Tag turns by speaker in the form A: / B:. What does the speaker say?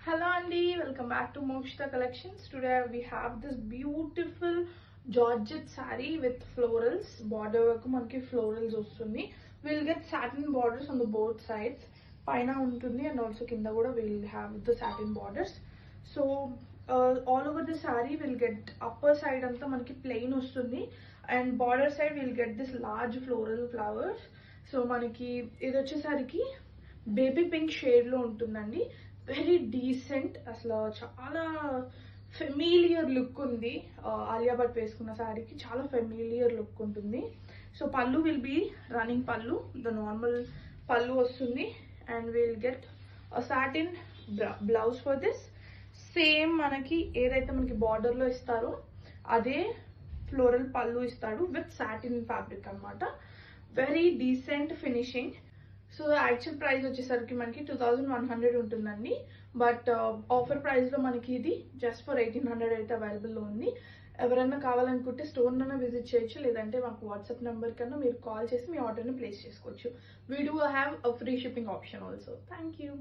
A: Hello Andy, welcome back to Mokshita Collections. Today we have this beautiful Georgette saree with florals. Border work manki florals ostundi. We'll get satin borders on the both sides. Paina untundi and also kinda kuda we'll have the satin borders. So all over the saree we'll get upper side anta manki plain ostundi and border side we'll get this large floral flowers. So manaki idu vachesariki baby pink shade లో ఉంటుందండి. Very decent, అసలు చాలా familiar look ఉంది. ఆలియా భట్ వేసుకున్న శారీకి చాలా familiar look ఉంటుంది. So పళ్ళు విల్ బి రన్నింగ్ పళ్ళు, ద నార్మల్ పళ్ళు వస్తుంది and will get satin blouse for this. Same మనకి ఏదైతే మనకి బార్డర్ లో ఇస్తారో అదే ఫ్లోరల్ పళ్ళు ఇస్తాడు విత్ సాటిన్ ఫ్యాబ్రిక్ అన్నమాట. Very decent finishing. So actual price వచ్చేసరికి మనకి 2100 ఉంటుందండి. బట్ ఆఫర్ ప్రైస్ లో మనకి ఇది జస్ట్ ఫర్ 1800 అయితే అవైలబుల్ లో ఉంది. ఎవరైనా కావాలనుకుంటే స్టోర్ నైనా విజిట్ చేయొచ్చు, లేదంటే మాకు వాట్సాప్ నెంబర్ కన్నా మీరు కాల్ చేసి మీ ఆర్డర్ని ప్లేస్ చేసుకోవచ్చు. We do have a free shipping option also. Thank you.